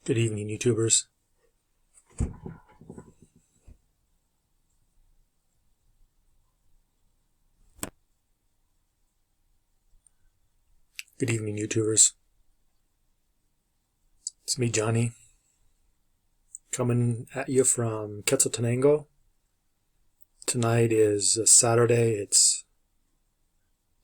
Good evening, YouTubers. Good evening, YouTubers. It's me, Johnny, coming at you from Quetzaltenango. Tonight is Saturday. It's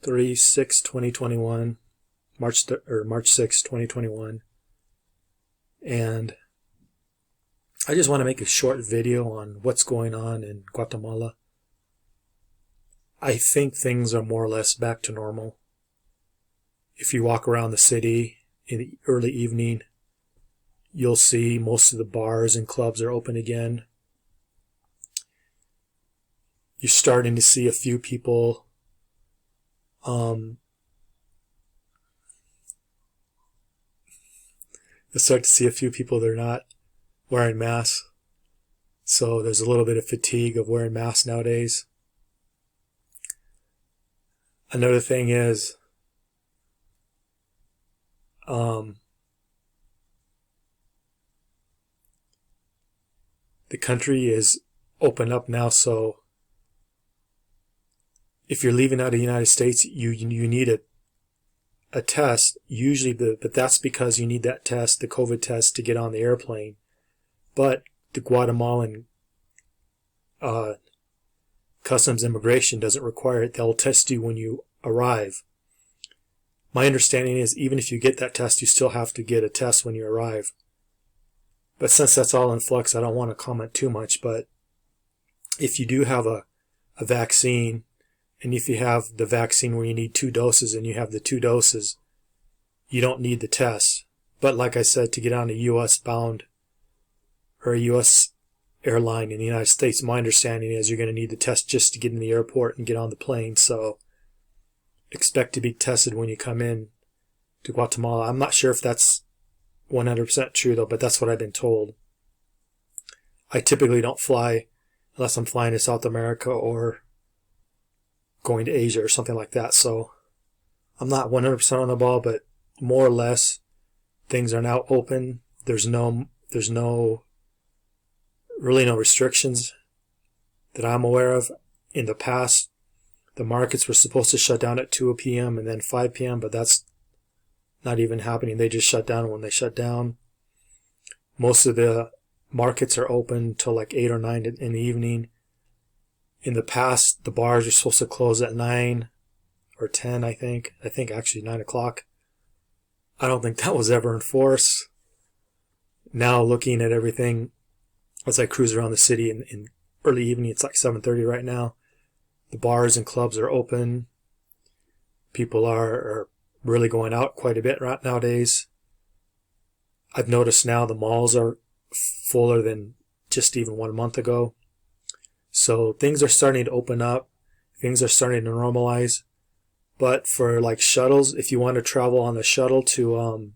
3/6/2021, March 6, 2021. And I just want to make a short video on what's going on in Guatemala. I think things are more or less back to normal. If you walk around the city in the early evening, you'll see most of the bars and clubs are open again. You're starting to see a few people you'll start to see a few people that are not wearing masks. So there's a little bit of fatigue of wearing masks nowadays. Another thing is the country is open up now, so if you're leaving out of the United States, you need a test, usually, but that's because you need that test, the COVID test, to get on the airplane. But the Guatemalan Customs Immigration doesn't require it. They'll test you when you arrive. My understanding is even if you get that test, you still have to get a test when you arrive. But since that's all in flux, I don't want to comment too much. But if you do have a vaccine, and if you have the vaccine where you need 2 doses and you have the 2 doses, you don't need the test. But like I said, to get on a U.S. bound or a U.S. airline in the United States, my understanding is you're going to need the test just to get in the airport and get on the plane. So expect to be tested when you come in to Guatemala. I'm not sure if that's 100% true though, but that's what I've been told. I typically don't fly unless I'm flying to South America or going to Asia or something like that. So I'm not 100% on the ball, but more or less things are now open. There's really no restrictions that I'm aware of. In the past, the markets were supposed to shut down at 2 p.m. and then 5 p.m., but that's not even happening. They just shut down when they shut down. Most of the markets are open till like 8 or 9 in the evening. In the past, the bars are supposed to close at 9 or 10, I think. I think actually 9 o'clock. I don't think that was ever enforced. Now looking at everything, as I cruise around the city in early evening, it's like 7:30 right now. The bars and clubs are open. People are really going out quite a bit right nowadays. I've noticed now the malls are fuller than just even 1 month ago. So things are starting to open up. Things are starting to normalize. But for like shuttles, if you want to travel on the shuttle to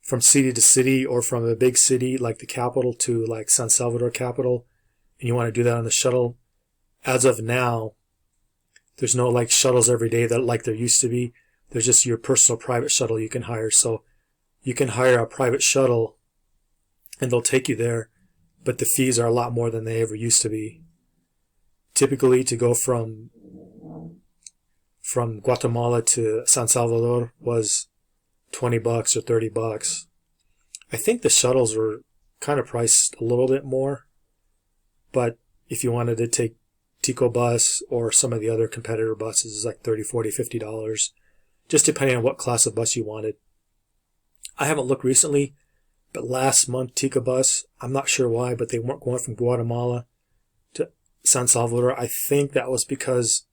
from city to city or from a big city like the capital to like San Salvador capital, and you want to do that on the shuttle, as of now, there's no like shuttles every day that like there used to be. There's just your personal private shuttle you can hire. So you can hire a private shuttle and they'll take you there, but the fees are a lot more than they ever used to be. Typically, to go from Guatemala to San Salvador was $20 or $30. I think the shuttles were kind of priced a little bit more, but if you wanted to take Tico bus or some of the other competitor buses, it's like $30, $40, $50, just depending on what class of bus you wanted. I haven't looked recently, but last month Tico bus, I'm not sure why, but they weren't going from Guatemala to San Salvador. I think that was because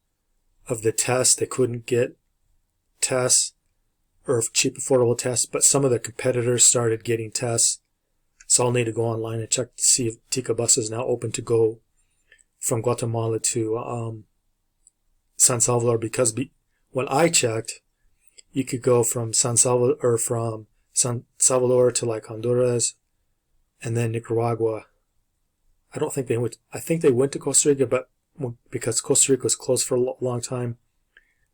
of the test. They couldn't get tests or cheap affordable tests, but some of the competitors started getting tests. So I'll need to go online and check to see if Tico bus is now open to go from Guatemala to San Salvador, because when I checked, you could go from San Salvador to like Honduras and then Nicaragua. I don't think they went. I think they went to Costa Rica, but because Costa Rica was closed for a long time,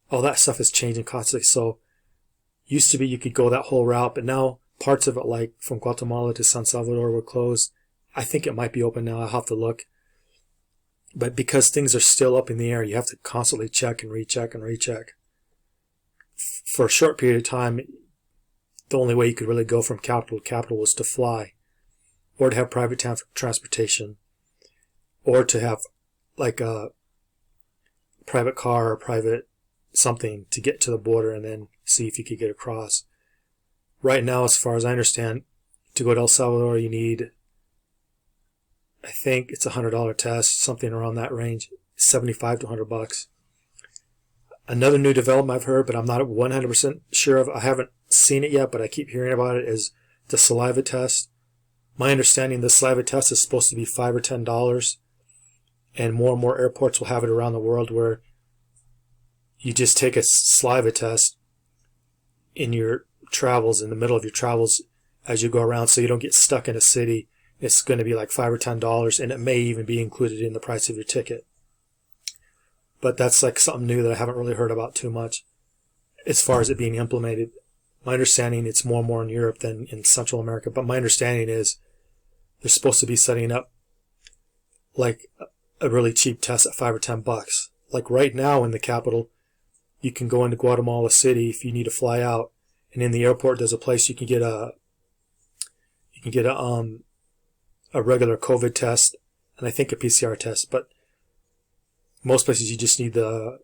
all that stuff is changing constantly. So used to be you could go that whole route, but now parts of it, like from Guatemala to San Salvador, were closed. I think it might be open now. I'll have to look. But because things are still up in the air, you have to constantly check and recheck and recheck. For a short period of time, the only way you could really go from capital to capital was to fly, or to have private transportation, or to have like a private car or private something to get to the border and then see if you could get across. Right now, as far as I understand, to go to El Salvador, you need, I think it's $100 test, something around that range, $75 to $100. Another new development I've heard, but I'm not 100% sure of, I haven't seen it yet, but I keep hearing about it, is the saliva test. My understanding, the saliva test is supposed to be $5 or $10, and more airports will have it around the world, where you just take a saliva test in your travels, in the middle of your travels as you go around, so you don't get stuck in a city. It's going to be like $5 or $10, and it may even be included in the price of your ticket. But that's like something new that I haven't really heard about too much as far as it being implemented. My understanding, it's more and more in Europe than in Central America, but my understanding is they're supposed to be setting up like a really cheap test at $5 or $10. Like right now in the capital, you can go into Guatemala City if you need to fly out, and in the airport there's a place you can get a regular COVID test, and I think a PCR test, but most places you just need the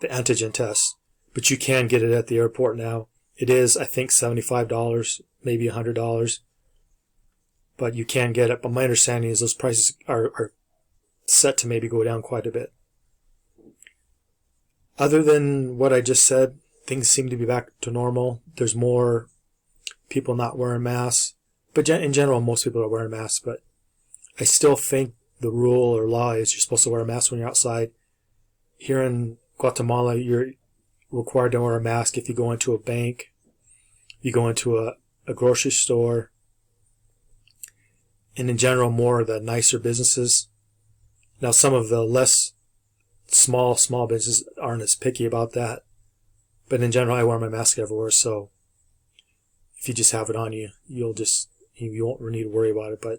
antigen test. But you can get it at the airport now. It is, I think, $75, maybe $100, but you can get it. But my understanding is those prices are set to maybe go down quite a bit. Other than what I just said, things seem to be back to normal. There's more people not wearing masks, but in general, most people are wearing masks. But I still think the rule or law is you're supposed to wear a mask when you're outside. Here in Guatemala, you're required to wear a mask if you go into a bank, you go into a grocery store, and in general, more of the nicer businesses. Now, some of the less small businesses aren't as picky about that, but in general, I wear my mask everywhere, so if you just have it on you, you won't need to worry about it. But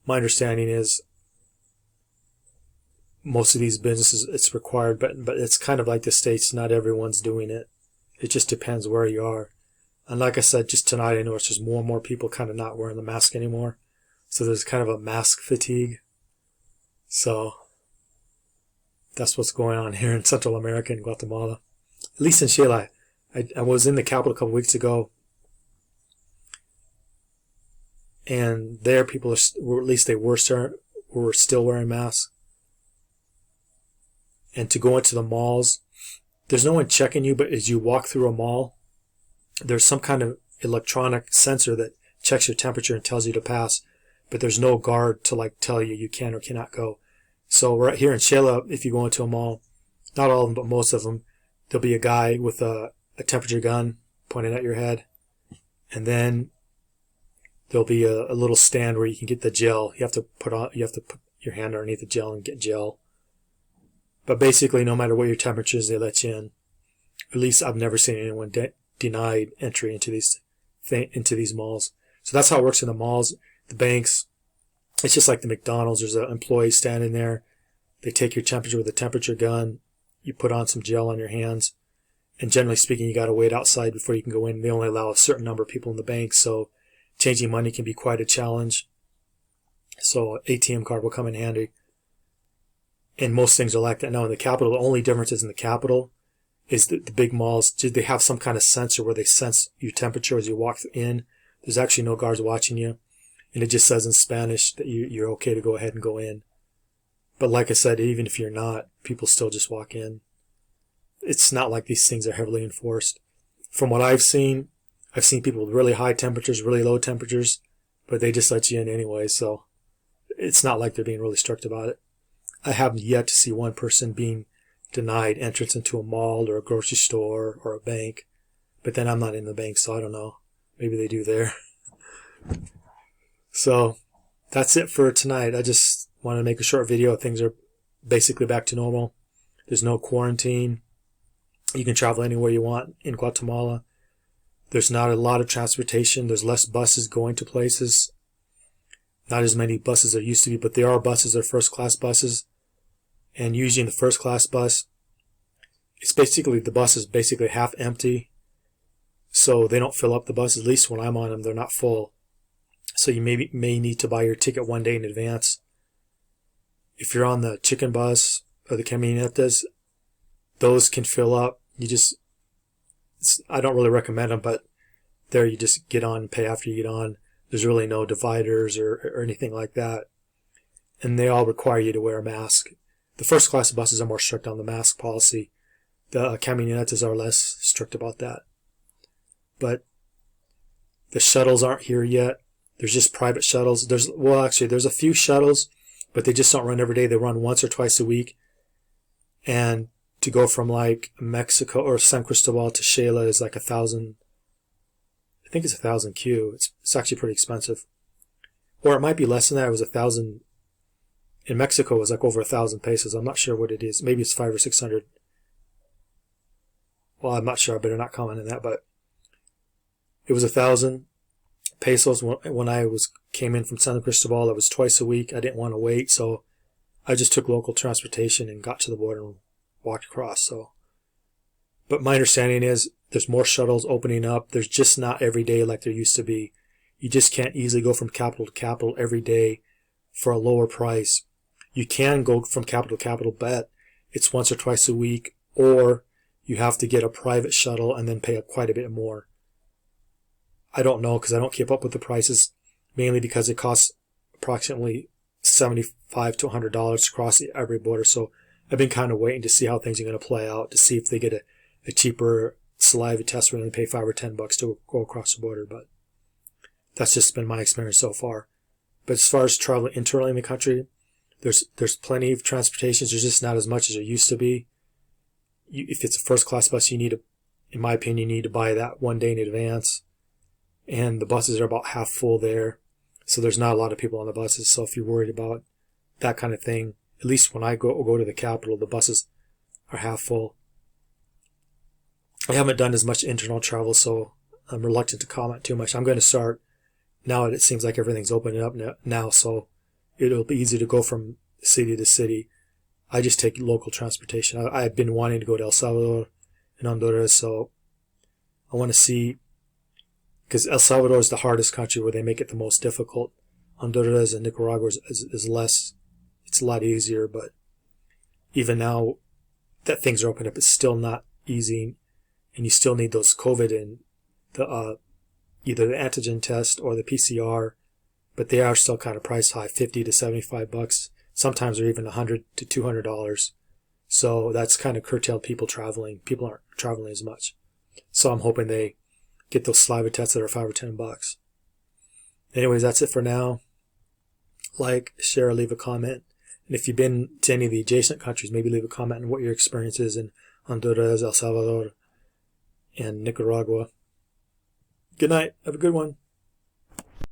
my understanding is most of these businesses, it's required, but it's kind of like the States. Not everyone's doing it. It just depends where you are. And like I said, just tonight, I know it's just more and more people kind of not wearing the mask anymore. So there's kind of a mask fatigue. So that's what's going on here in Central America and Guatemala. At least in Chile. I was in the capital a couple weeks ago, and there people or at least they were still wearing masks. And to go into the malls, there's no one checking you, but as you walk through a mall, there's some kind of electronic sensor that checks your temperature and tells you to pass, but there's no guard to like tell you you can or cannot go. So right here in Chile, if you go into a mall, not all of them, but most of them, there'll be a guy with a temperature gun pointing at your head, and then there'll be a little stand where you can get the gel. You have to put your hand underneath the gel and get gel. But basically, no matter what your temperature is, they let you in. At least I've never seen anyone denied entry into these malls. So that's how it works in the malls. The banks, it's just like the McDonald's. There's an employee standing there. They take your temperature with a temperature gun. You put on some gel on your hands. And generally speaking, you got to wait outside before you can go in. They only allow a certain number of people in the bank, so changing money can be quite a challenge. So an ATM card will come in handy. And most things are like that now in the capital. The only difference is in the capital is that the big malls, they have some kind of sensor where they sense your temperature as you walk in. There's actually no guards watching you. And it just says in Spanish that you're okay to go ahead and go in. But like I said, even if you're not, people still just walk in. It's not like these things are heavily enforced. From what I've seen people with really high temperatures, really low temperatures, but they just let you in anyway. So it's not like they're being really strict about it. I haven't yet to see one person being denied entrance into a mall or a grocery store or a bank. But then I'm not in the bank, so I don't know. Maybe they do there. So that's it for tonight. I just wanted to make a short video. Things are basically back to normal. There's no quarantine. You can travel anywhere you want in Guatemala. There's not a lot of transportation. There's less buses going to places. Not as many buses there used to be, but there are buses. They're first class buses. And usually in the first class bus, the bus is basically half empty. So they don't fill up the bus. At least when I'm on them, they're not full. So you may need to buy your ticket one day in advance. If you're on the chicken bus or the camionetas, those can fill up. I don't really recommend them, but there you just get on and pay after you get on. There's really no dividers or anything like that. And they all require you to wear a mask. The first class buses are more strict on the mask policy. The camionetas are less strict about that. But the shuttles aren't here yet. There's just private shuttles. There's a few shuttles, but they just don't run every day. They run once or twice a week. And to go from like Mexico or San Cristobal to Chile is like 1,000. I think it's 1,000 Q. It's actually pretty expensive. Or it might be less than that. It was 1,000. In Mexico, it was like over 1,000 pesos. I'm not sure what it is. Maybe it's 500 or 600. Well, I'm not sure. I better not comment on that. But it was 1,000 pesos when I came in from San Cristobal. It was twice a week. I didn't want to wait, so I just took local transportation and got to the border and walked across. But my understanding is there's more shuttles opening up. There's just not every day like there used to be. You just can't easily go from capital to capital every day for a lower price. You can go from capital to capital, but it's once or twice a week, or you have to get a private shuttle and then pay quite a bit more. I don't know because I don't keep up with the prices, mainly because it costs approximately $75 to $100 to cross every border. So I've been kind of waiting to see how things are going to play out, to see if they get a cheaper saliva test where they pay $5 or $10 to go across the border. But that's just been my experience so far. But as far as traveling internally in the country, there's plenty of transportations. There's just not as much as there used to be. If it's a first class bus, in my opinion, you need to buy that one day in advance. And the buses are about half full there. So there's not a lot of people on the buses. So if you're worried about that kind of thing, at least when I go to the capital, the buses are half full. I haven't done as much internal travel, so I'm reluctant to comment too much. I'm going to start now that it seems like everything's opening up now, so it'll be easy to go from city to city. I just take local transportation. I've been wanting to go to El Salvador and Honduras, so I want to see, because El Salvador is the hardest country where they make it the most difficult. Honduras and Nicaragua is less, it's a lot easier, but even now that things are open up, it's still not easy, and you still need those COVID and either the antigen test or the PCR, but they are still kind of priced high, $50 to $75. Sometimes they're even $100 to $200. So that's kind of curtailed people traveling. People aren't traveling as much. So I'm hoping they get those saliva tests that are $5 or $10. Anyways, that's it for now. Like, share, leave a comment. And if you've been to any of the adjacent countries, maybe leave a comment on what your experience is in Honduras, El Salvador, and Nicaragua. Good night. Have a good one.